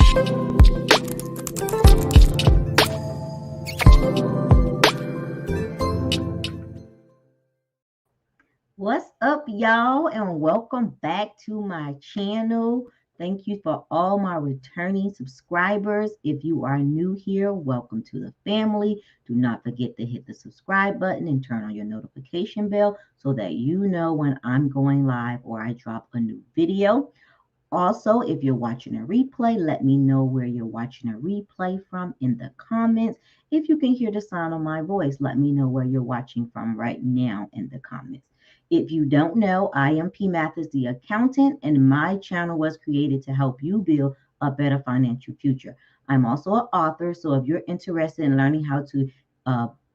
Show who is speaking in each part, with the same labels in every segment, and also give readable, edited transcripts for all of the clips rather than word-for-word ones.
Speaker 1: What's up, y'all, and welcome back to my channel. Thank you for all my returning subscribers. If you are new here, welcome to the family. Do not forget to hit the subscribe button and turn on your notification bell so that you know when I'm going live or I drop a new video. Also, if you're watching a replay, let me know where you're watching a replay from in the comments. If you can hear the sound of my voice, let me know where you're watching from right now in the comments. If you don't know, I am P. Mathis, the accountant, and my channel was created to help you build a better financial future. I'm also an author, so if you're interested in learning how to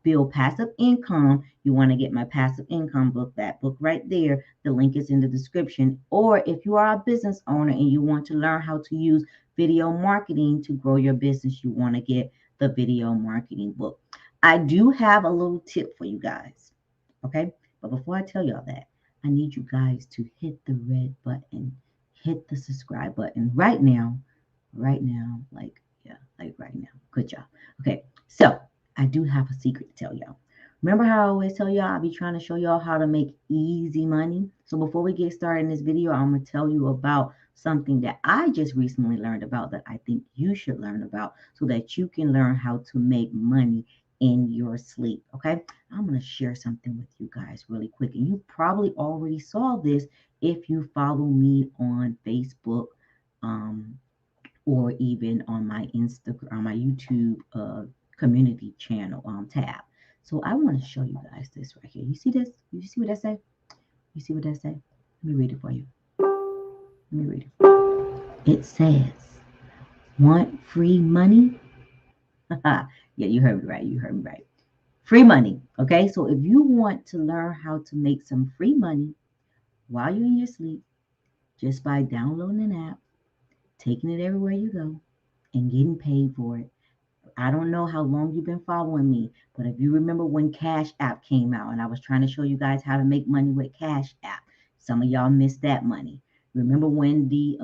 Speaker 1: build passive income, you want to get my passive income book, that book right there. The link is in the description. Or if you are a business owner and you want to learn how to use video marketing to grow your business, you want to get the video marketing book. I do have a little tip for you guys. Okay. But before I tell y'all that, I need you guys to hit the red button, hit the subscribe button right now, like right now. Good job. Okay. So I do have a secret to tell y'all. Remember how I always tell y'all I be trying to show y'all how to make easy money? So before we get started in this video, I'm going to tell you about something that I just recently learned about that I think you should learn about so that you can learn how to make money in your sleep. Okay. I'm going to share something with you guys really quick. And you probably already saw this if you follow me on Facebook, or even on my Instagram, on my YouTube community channel tab. So I want to show you guys this right here. You see this? You see what that say? You see what that say? Let me read it for you. It says, want free money? Yeah, you heard me right. Free money. Okay, so if you want to learn how to make some free money while you're in your sleep, just by downloading an app, taking it everywhere you go, and getting paid for it. I don't know how long you've been following me, but if you remember when Cash App came out and I was trying to show you guys how to make money with Cash App, some of y'all missed that money. Remember when the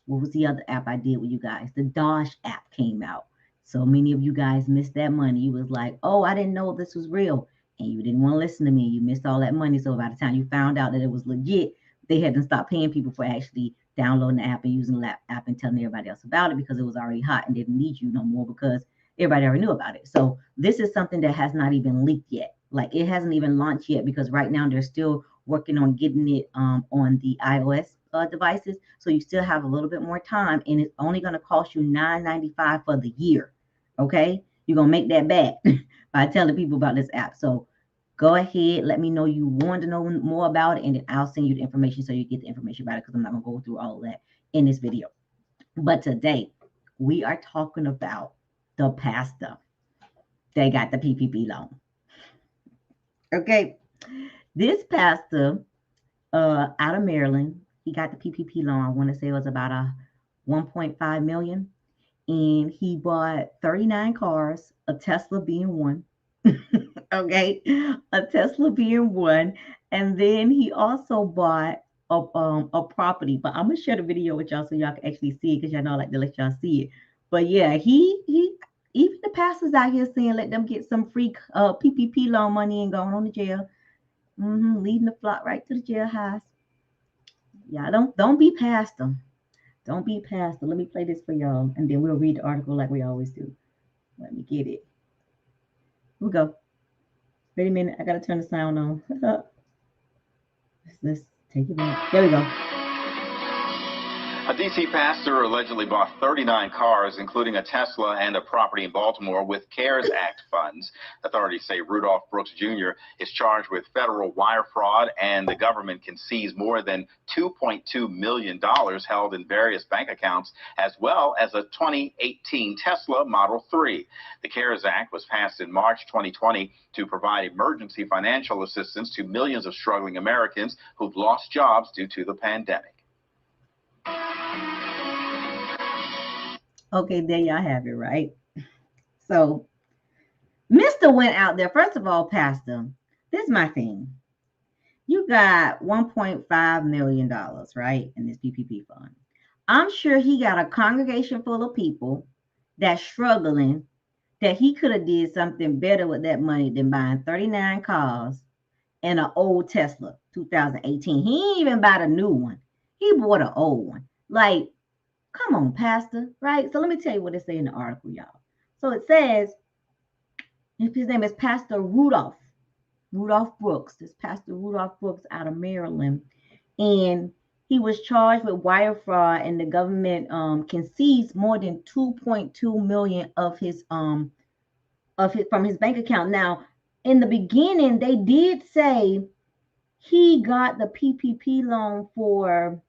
Speaker 1: what was the other app I did with you guys? The Dosh app came out. So many of you guys missed that money. You was like, oh, I didn't know this was real. And you didn't want to listen to me. You missed all that money. So by the time you found out that it was legit, they had to stop paying people for actually downloading the app and using the app and telling everybody else about it because it was already hot and didn't need you no more because everybody already knew about it. So this is something that has not even leaked yet. Like it hasn't even launched yet because right now they're still working on getting it on the iOS devices. So you still have a little bit more time and it's only going to cost you $9.95 for the year. Okay. You're going to make that back by telling people about this app. So go ahead, let me know you want to know more about it, and then I'll send you the information so you get the information about it because I'm not going to go through all of that in this video. But today, we are talking about the pastor that got the PPP loan. Okay, this pastor out of Maryland, he got the PPP loan. I want to say it was about a 1.5 million, and he bought 39 cars, a Tesla being one. Okay, a Tesla being one, and then he also bought a property. But I'm gonna share the video with y'all so y'all can actually see it because y'all know I like to let y'all see it. But yeah, he even the pastors out here saying let them get some free PPP loan money and going on to jail, leading the flock right to the jailhouse. Yeah, don't be pastor. Don't be pastor. Let me play this for y'all, and then we'll read the article like we always do. Let me get it. Here we go. Wait a minute, I gotta turn the sound on. Let's take it back. There we go.
Speaker 2: A D.C. pastor allegedly bought 39 cars, including a Tesla and a property in Baltimore, with CARES Act funds. Authorities say Rudolph Brooks Jr. is charged with federal wire fraud, and the government can seize more than $2.2 million held in various bank accounts, as well as a 2018 Tesla Model 3. The CARES Act was passed in March 2020 to provide emergency financial assistance to millions of struggling Americans who've lost jobs due to the pandemic.
Speaker 1: Okay, there y'all have it, right? So, Mr. went out there. First of all, Pastor, this is my thing. You got $1.5 million, right, in this PPP fund. I'm sure he got a congregation full of people that's struggling, that he could have did something better with that money than buying 39 cars and an old Tesla 2018. He ain't even bought a new one. He bought an old one. Like, come on, Pastor, right? So let me tell you what it says in the article, y'all. So it says, his name is Pastor Rudolph Brooks. This Pastor Rudolph Brooks out of Maryland. And he was charged with wire fraud, and the government can seize more than 2.2 million of his from his bank account. Now, in the beginning, they did say he got the PPP loan for,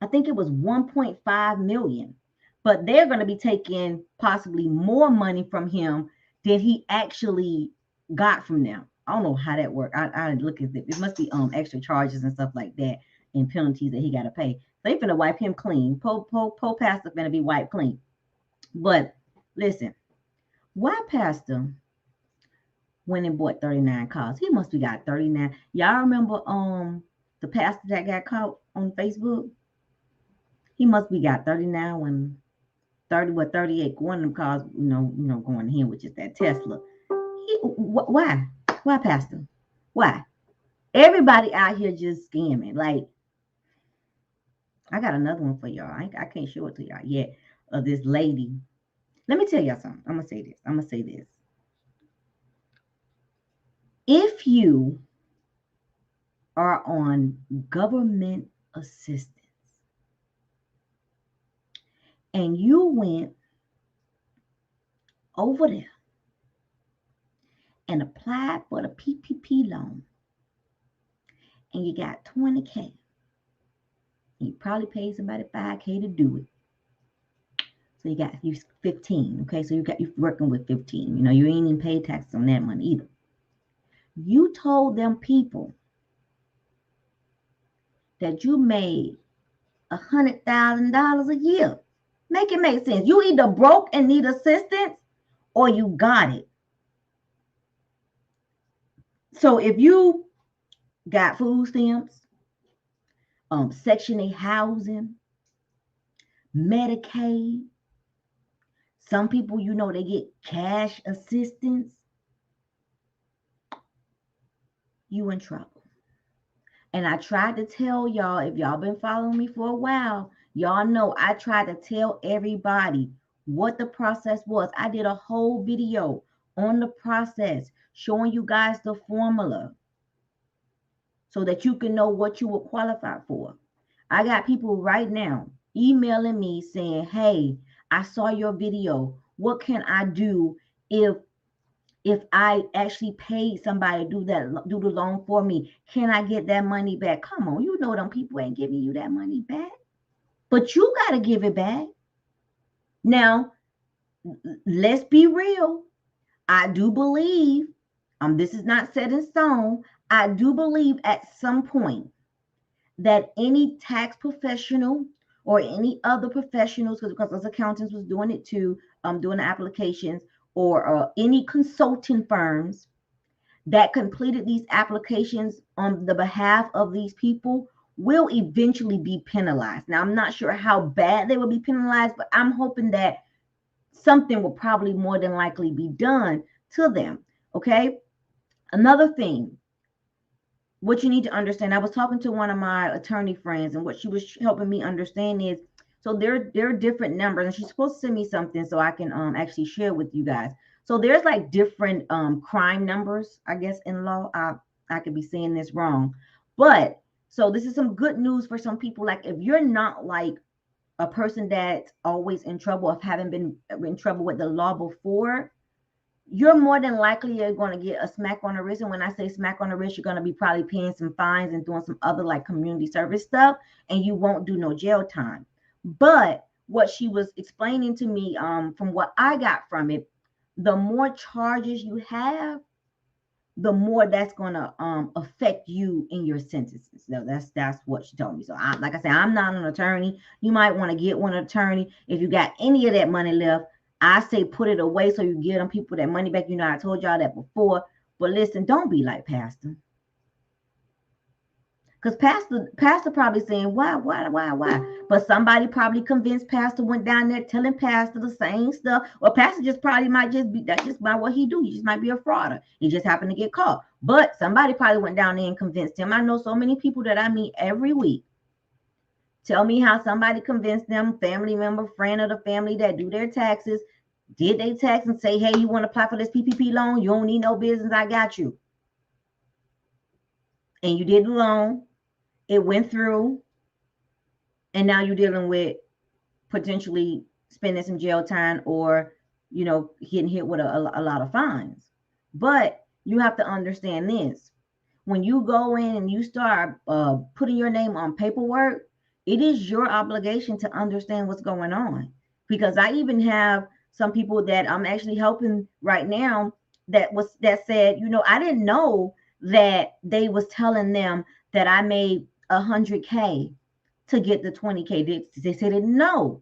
Speaker 1: I think it was 1.5 million, but they're going to be taking possibly more money from him than he actually got from them. I don't know how that worked. I look at it. It must be extra charges and stuff like that and penalties that he got to pay. They finna wipe him clean. Pope Pastor finna be wiped clean. But listen, why Pastor went and bought 39 cars? He must be got 39. Y'all remember the pastor that got caught on Facebook? He must be got 39 when 38. One of them cars, going here, which is that Tesla. Why? Why, Pastor? Why? Everybody out here just scamming. Like, I got another one for y'all. I can't show it to y'all yet. Of this lady. Let me tell y'all something. I'm gonna say this. If you are on government assistance and you went over there and applied for the PPP loan and you got 20K, you probably paid somebody 5K to do it. So you 15. Okay, so you're working with 15. You ain't even paid taxes on that money either. You told them people that you made $100,000 a year. Make it make sense. You either broke and need assistance or you got it. So if you got food stamps, Section 8 housing, Medicaid, some people, they get cash assistance, you in trouble. And I tried to tell y'all, if y'all been following me for a while, y'all know I tried to tell everybody what the process was. I did a whole video on the process showing you guys the formula so that you can know what you will qualify for. I got people right now emailing me saying, hey, I saw your video. What can I do if I actually paid somebody to do the loan for me? Can I get that money back? Come on, them people ain't giving you that money back. But you got to give it back. Now, let's be real. I do believe, this is not set in stone, I do believe at some point that any tax professional or any other professionals, because those accountants was doing it too, doing the applications, or any consulting firms that completed these applications on the behalf of these people will eventually be penalized. Now, I'm not sure how bad they will be penalized, but I'm hoping that something will probably more than likely be done to them. Okay. Another thing, what you need to understand, I was talking to one of my attorney friends, and what she was helping me understand is, so there are different numbers, and she's supposed to send me something so I can actually share with you guys. So there's like different crime numbers, I guess, in law. I could be saying this wrong, but so this is some good news for some people. Like, if you're not like a person that's always in trouble, of having been in trouble with the law before, you're more than likely you're going to get a smack on the wrist. And when I say smack on the wrist, you're going to be probably paying some fines and doing some other like community service stuff, and you won't do no jail time. But what she was explaining to me, from what I got from it, the more charges you have, the more that's going to affect you in your sentences. So that's what she told me. So like I said, I'm not an attorney. You might want to get one attorney. If you got any of that money left, I say put it away so you get them people that money back. I told y'all that before. But listen, don't be like Pastor. Because pastor probably saying, why? But somebody probably convinced pastor, went down there telling pastor the same stuff. Or pastor just probably might just be, that's just not what he do. He just might be a frauder. He just happened to get caught. But somebody probably went down there and convinced him. I know so many people that I meet every week tell me how somebody convinced them, family member, friend of the family that do their taxes, did they tax and say, hey, you want to apply for this PPP loan? You don't need no business. I got you. And you did the loan. It went through. And now you're dealing with potentially spending some jail time or, getting hit with a lot of fines. But you have to understand this. When you go in and you start putting your name on paperwork, it is your obligation to understand what's going on. Because I even have some people that I'm actually helping right now that said, I didn't know that they was telling them that I made 100K to get the 20K. They said it no.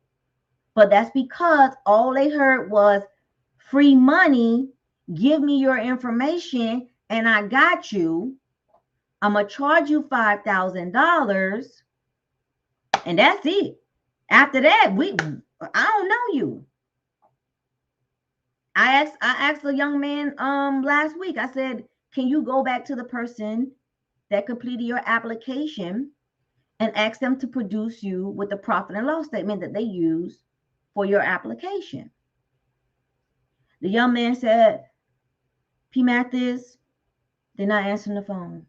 Speaker 1: But that's because all they heard was free money. Give me your information and I got you. I'm going to charge you $5,000 and that's it. After that, I don't know you. I asked a young man last week. I said, can you go back to the person that completed your application and ask them to produce you with the profit and loss statement that they use for your application? The young man said, P. Mathis, they're not answering the phone.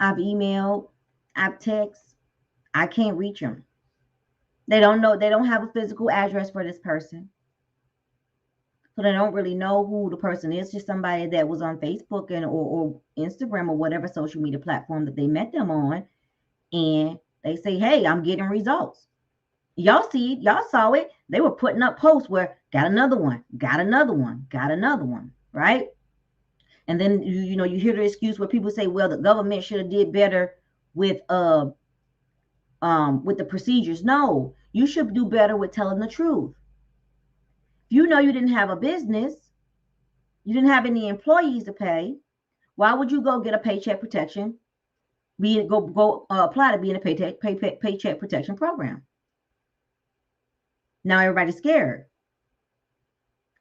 Speaker 1: I've emailed, I've texted, I can't reach them. They don't know, they don't have a physical address for this person. So they don't really know who the person is, just somebody that was on Facebook or Instagram or whatever social media platform that they met them on. And they say, hey, I'm getting results. Y'all see it, y'all saw it. They were putting up posts where got another one, right? And then you hear the excuse where people say, well, the government should have did better with the procedures. No, you should do better with telling the truth. If you know you didn't have a business, you didn't have any employees to pay, why would you go get a paycheck protection? Apply to be in a paycheck protection program. Now everybody's scared.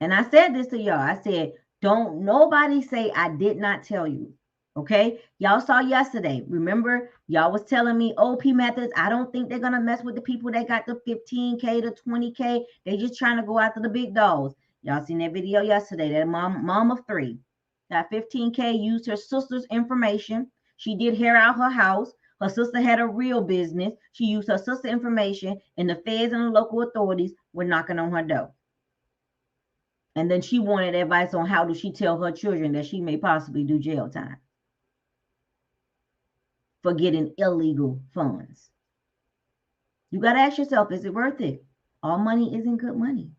Speaker 1: And I said this to y'all. I said, don't nobody say I did not tell you. Okay. Y'all saw yesterday. Remember, y'all was telling me, oh, P. Mathis, I don't think they're going to mess with the people that got the 15K to 20K. They just trying to go after the big dogs. Y'all seen that video yesterday. That mom of 3 got 15K, used her sister's information. She did hair out her house. Her sister had a real business. She used her sister's information, and the feds and the local authorities were knocking on her door. And then she wanted advice on how does she tell her children that she may possibly do jail time for getting illegal funds. You got to ask yourself, is it worth it? All money isn't good money.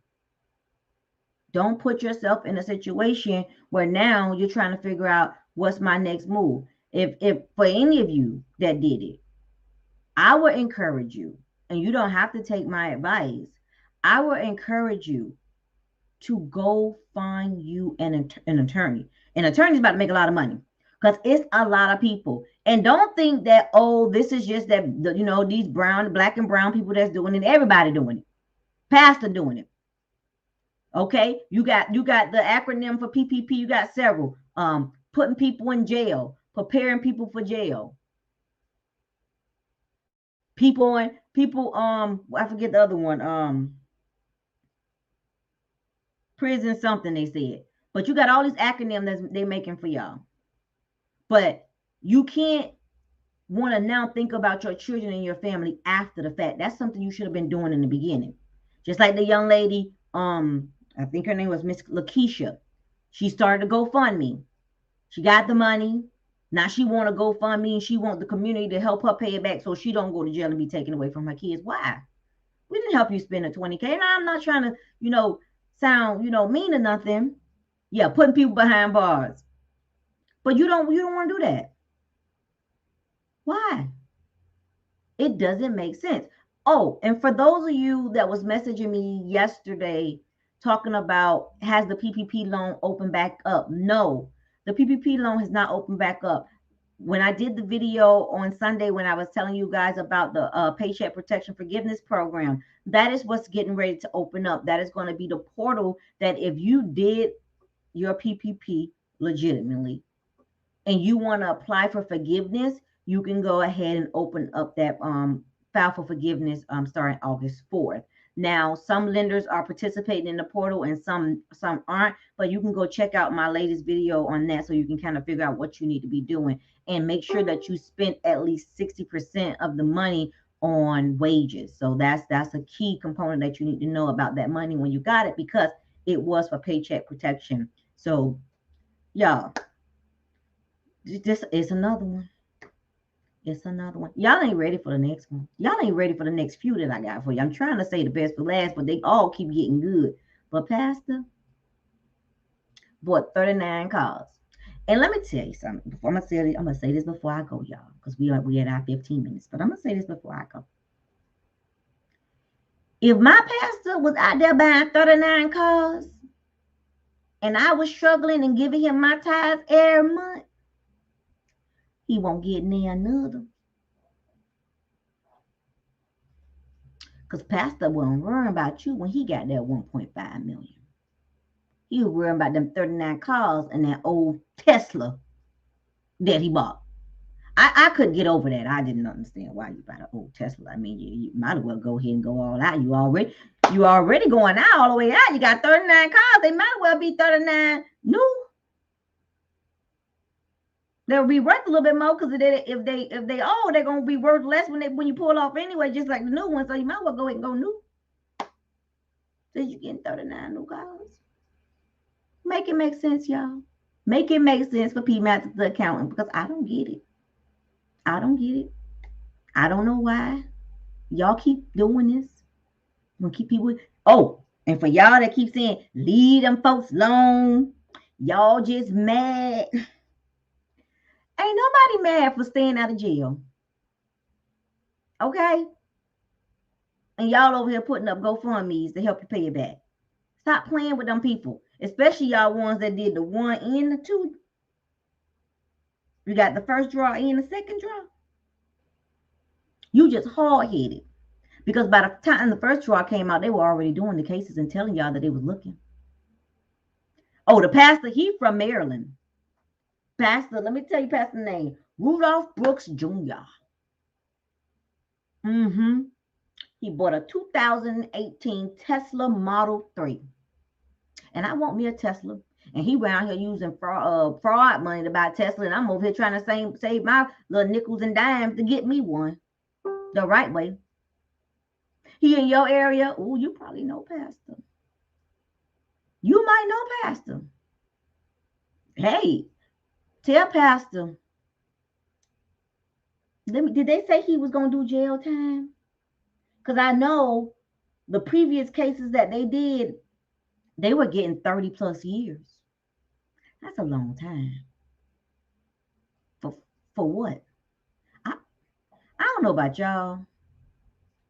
Speaker 1: Don't put yourself in a situation where now you're trying to figure out what's my next move. If for any of you that did it, I would encourage you, and you don't have to take my advice, I would encourage you to go find you an attorney. An attorney's about to make a lot of money because it's a lot of people. And don't think that, oh, this is just that, these black and brown people that's doing it. Everybody doing it. Pastor doing it. Okay, you got the acronym for PPP. You got several. Putting people in jail, preparing people for jail. People, I forget the other one. Prison something they said. But you got all these acronyms that they're making for y'all. But you can't want to now think about your children and your family after the fact. That's something you should have been doing in the beginning. Just like the young lady, I think her name was Miss Lakeisha. She started a GoFundMe. She got the money. Now she want to GoFundMe and she want the community to help her pay it back so she don't go to jail and be taken away from her kids. Why? We didn't help you spend the 20K. And I'm not trying to, sound, mean or nothing. Yeah, putting people behind bars. But you don't want to do that. Why? It doesn't make sense. Oh, and for those of you that was messaging me yesterday talking about, has the PPP loan opened back up? No, the PPP loan has not opened back up. when I did the video on Sunday, when I was telling you guys about the Paycheck Protection Forgiveness Program, that is what's getting ready to open up. That is going to be the portal that if you did your PPP legitimately and you want to apply for forgiveness, you can go ahead and open up that file for forgiveness starting August 4th. Now, some lenders are participating in the portal and some aren't, but you can go check out my latest video on that so you can kind of figure out what you need to be doing and make sure that you spend at least 60% of the money on wages. So that's a key component that you need to know about that money when you got it, because it was for paycheck protection. So y'all, this is another one. It's another one. Y'all ain't ready for the next one. Y'all ain't ready for the next few that I got for you. I'm trying to say the best for last, but they all keep getting good. But Pastor bought 39 cars. And let me tell you something. Before I'm gonna say this before I go, y'all, because we at our 15 minutes. But I'm gonna say this before I go. If my pastor was out there buying 39 cars and I was struggling and giving him my tithes every month, he won't get near another. Because Pastor wasn't worrying about you when he got that 1.5 million. He was worrying about them 39 cars and that old Tesla that he bought. I couldn't get over that. I didn't understand why you bought an old Tesla. I mean, you might as well go ahead and go all out. You already going out all the way out. You got 39 cars. They might as well be 39 new. They'll be worth a little bit more because if they old, they're gonna be worth less when you pull off anyway, just like the new ones. So you might as well go ahead and go new. So you getting 39 new cars. Make it make sense, y'all. Make it make sense for P Matters, the accountant, because I don't get it. I don't get it. I don't know why y'all keep doing this. Gonna keep people. Oh, and for y'all that keep saying leave them folks alone, y'all just mad. Ain't nobody mad for staying out of jail. Okay? And y'all over here putting up GoFundMe's to help you pay it back. Stop playing with them people, especially y'all ones that did the 1 and the 2. You got the first draw and the second draw. You just hard-headed. Because by the time the first draw came out, they were already doing the cases and telling y'all that they was looking. Oh, the pastor, he from Maryland. Pastor, let me tell you pastor's name. Rudolph Brooks Jr. He bought a 2018 Tesla Model 3. And I want me a Tesla. And he went out here using fraud money to buy Tesla. And I'm over here trying to save my little nickels and dimes to get me one. The right way. He in your area. Oh, you probably know Pastor. You might know Pastor. Hey, tell Pastor. Did they say he was going to do jail time? Because I know the previous cases that they did, they were getting 30 plus years. That's a long time. For what? I don't know about y'all.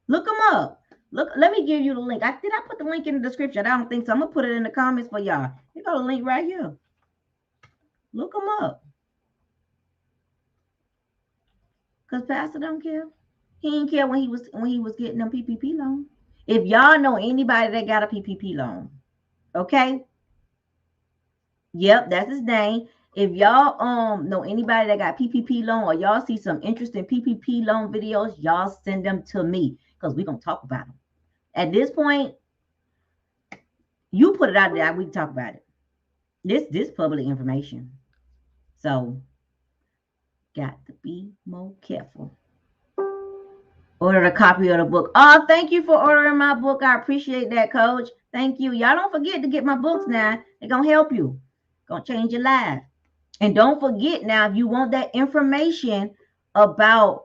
Speaker 1: Look them up. Look, let me give you the link. Did I put the link in the description? I don't think so. I'm going to put it in the comments for y'all. You got a link right here. Look them up. Because Pastor don't care. He didn't care when he was getting them PPP loan. If y'all know anybody that got a PPP loan, okay? Yep, that's his name. If y'all know anybody that got PPP loan or y'all see some interesting PPP loan videos, y'all send them to me because we're going to talk about them. At this point, you put it out there, we can talk about it. This public information. So, got to be more careful. Order a copy of the book. Oh, thank you for ordering my book. I appreciate that, Coach. Thank you. Y'all don't forget to get my books now. They're going to help you. Going to change your life. And don't forget now, if you want that information about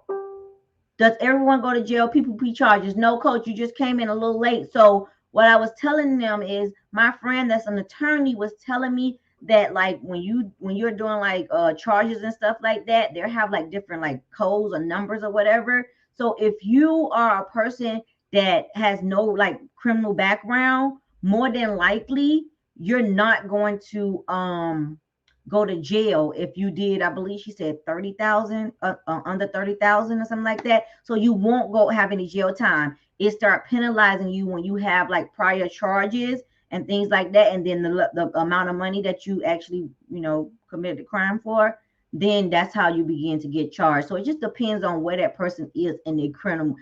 Speaker 1: does everyone go to jail, PPP charges. No, Coach, you just came in a little late. So what I was telling them is my friend that's an attorney was telling me that like when you're doing like charges and stuff like that, they have like different like codes or numbers or whatever. So if you are a person that has no like criminal background, more than likely you're not going to go to jail if you did, I believe she said 30,000, under 30,000 or something like that. So you won't go have any jail time. It start penalizing you when you have like prior charges and things like that, and then the amount of money that you actually, committed the crime for, then that's how you begin to get charged. So it just depends on where that person is in their criminal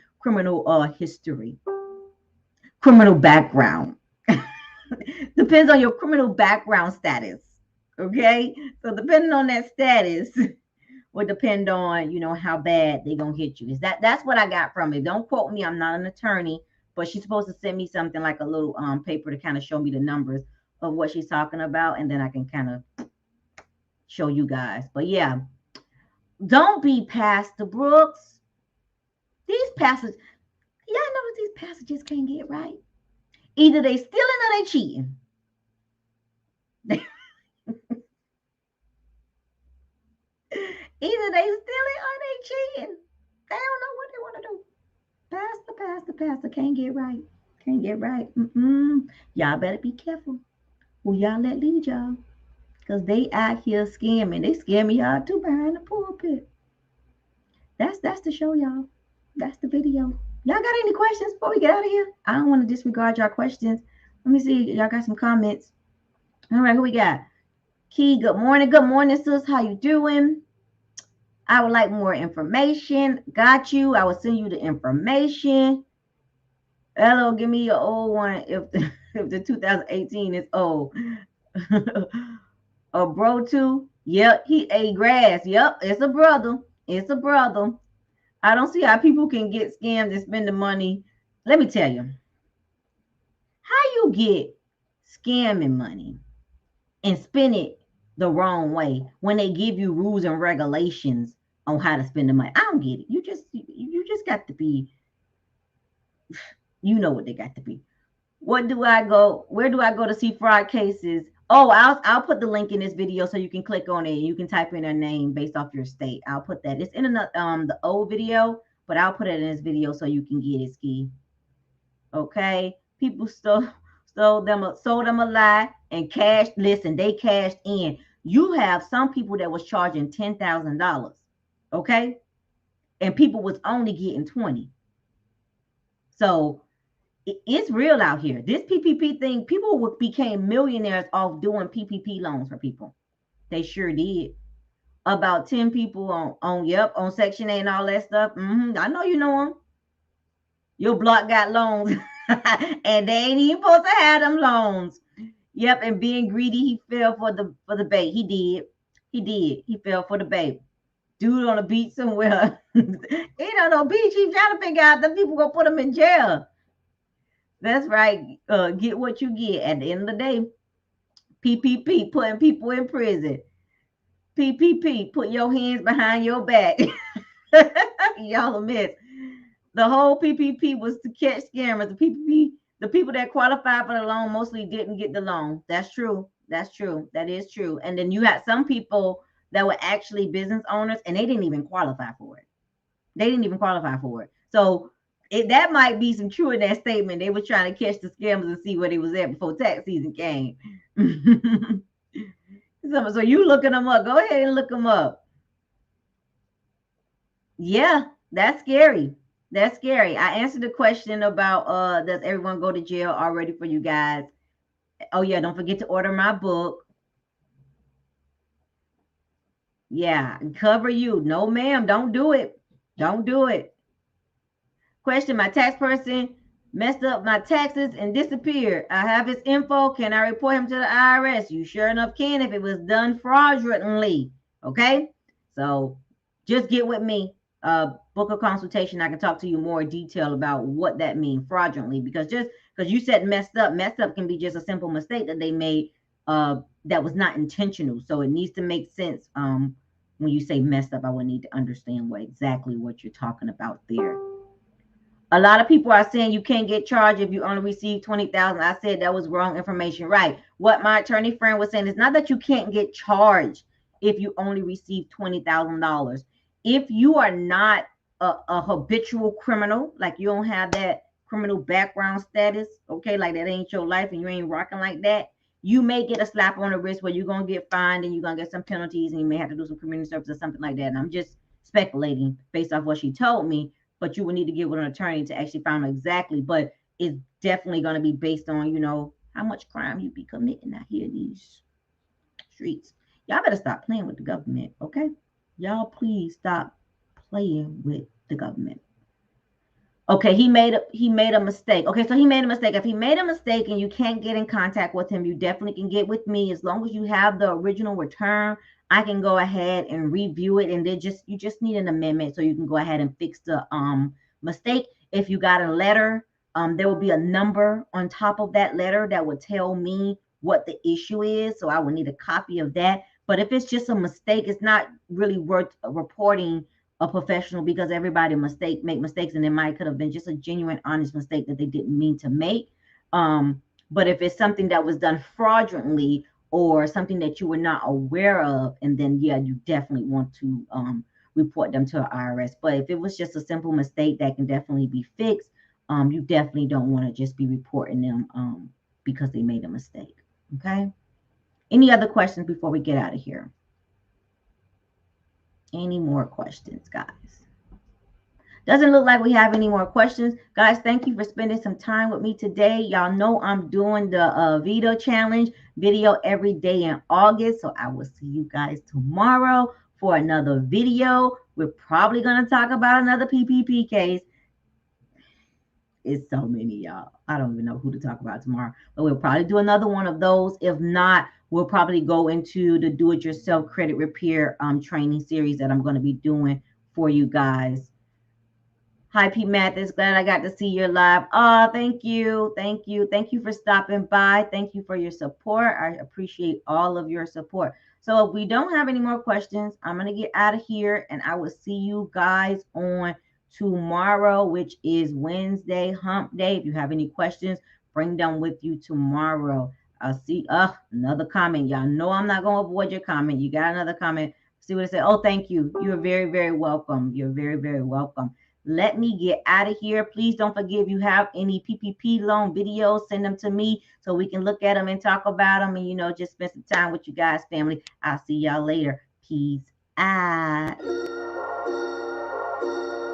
Speaker 1: history, criminal background. Depends on your criminal background status. Okay, so depending on that status will depend on how bad they're gonna hit you. Is that's what I got from it. Don't quote me, I'm not an attorney, but she's supposed to send me something like a little paper to kind of show me the numbers of what she's talking about, and then I can kind of show you guys. But yeah, don't be Pastor Brooks. These pastors, y'all notice these pastors can't get right. Either they stealing or they cheating. Either they stealing or they cheating. They don't know what they want to do. Pastor can't get right. Can't get right. Y'all better be careful who y'all let lead y'all. Because they out here scamming. They scamming y'all too behind the pulpit. That's the show, y'all. That's the video. Y'all got any questions before we get out of here? I don't want to disregard y'all questions. Let me see. Y'all got some comments. All right, who we got? Key, good morning. Good morning, sis. How you doing? I would like more information. Got you. I will send you the information. Hello, give me your old one if the 2018 is old. A bro too. Yep, he ate grass. Yep, it's a brother. It's a brother. I don't see how people can get scammed and spend the money. Let me tell you. How you get scamming money and spend it the wrong way when they give you rules and regulations on how to spend the money? I don't get it. You just got to be, what they got to be. Where do I go to see fraud cases? Oh, I'll put the link in this video so you can click on it and you can type in a name based off your state. I'll put that. It's in the old video, but I'll put it in this video so you can get it, Ski. Okay, people sold them a lie and cashed. Listen, they cashed in. You have some people that was charging $10,000, okay, and people was only getting 20. So it's real out here. This PPP thing, people became millionaires off doing PPP loans for people. They sure did. About 10 people on Section 8 and all that stuff. I know you know them. Your block got loans and they ain't even supposed to have them loans. Yep, and being greedy, he fell for the bait. He did. He fell for the bait. Dude on a beach somewhere. He don't know beach. He's trying to figure out the people gonna put him in jail. That's right. Get what you get. At the end of the day, PPP, putting people in prison. PPP, put your hands behind your back. Y'all a mess. The whole PPP was to catch scammers. The people that qualified for the loan mostly didn't get the loan. That's true. That is true. And then you had some people that were actually business owners and they didn't even qualify for it. So that might be some truth in that statement. They were trying to catch the scammers and see where they was at before tax season came. So you looking them up. Go ahead and look them up. Yeah, that's scary. I answered the question about does everyone go to jail already for you guys. Oh yeah, don't forget to order my book. Yeah, cover you. No, ma'am, don't do it. Question, my tax person messed up my taxes and disappeared. I have his info. Can I report him to the IRS? You sure enough can if it was done fraudulently. Okay, so just get with me. Book a consultation. I can talk to you more in detail about what that means, fraudulently, because just because you said messed up can be just a simple mistake that they made that was not intentional. So it needs to make sense. When you say messed up, I would need to understand exactly what you're talking about there. A lot of people are saying you can't get charged if you only receive 20,000. I said that was wrong information. Right. What my attorney friend was saying is not that you can't get charged if you only receive $20,000. If you are not a habitual criminal, like you don't have that criminal background status, okay, like that ain't your life and you ain't rocking like that, you may get a slap on the wrist where you're going to get fined and you're going to get some penalties and you may have to do some community service or something like that. And I'm just speculating based off what she told me, but you would need to get with an attorney to actually find out exactly. But it's definitely going to be based on, you know, how much crime you be committing out here in these streets. Y'all better stop playing with the government, okay? Y'all please stop playing with the government. Okay, he made a mistake. Okay, so he made a mistake. If he made a mistake and you can't get in contact with him, you definitely can get with me. As long as you have the original return, I can go ahead and review it, and then you just need an amendment so you can go ahead and fix the mistake. If you got a letter, there will be a number on top of that letter that would tell me what the issue is. So I will need a copy of that. But if it's just a mistake, it's not really worth reporting a professional, because everybody make mistakes, and it might could have been just a genuine honest mistake that they didn't mean to make. But if it's something that was done fraudulently or something that you were not aware of, and then yeah, you definitely want to report them to IRS. But if it was just a simple mistake that can definitely be fixed, you definitely don't want to just be reporting them because they made a mistake. Okay, any other questions before we get out of here? Any more questions, guys? Doesn't look like we have any more questions. Guys, thank you for spending some time with me today. Y'all know I'm doing the Veto Challenge video every day in August. So I will see you guys tomorrow for another video. We're probably going to talk about another PPP case. It's so many, y'all. I don't even know who to talk about tomorrow. But we'll probably do another one of those. If not, we'll probably go into the do-it-yourself credit repair training series that I'm going to be doing for you guys. Hi, P. Mathis. Glad I got to see your live. Oh, thank you. Thank you. Thank you for stopping by. Thank you for your support. I appreciate all of your support. So if we don't have any more questions, I'm going to get out of here, and I will see you guys on tomorrow, which is Wednesday, hump day. If you have any questions, bring them with you tomorrow. I'll see. Another comment. Y'all know I'm not going to avoid your comment. You got another comment. See what it says. Oh, thank you. You're very, very welcome. You're very, very welcome. Let me get out of here. Please don't forget, if you have any PPP loan videos, send them to me so we can look at them and talk about them and, you know, just spend some time with you guys, family. I'll see y'all later. Peace out.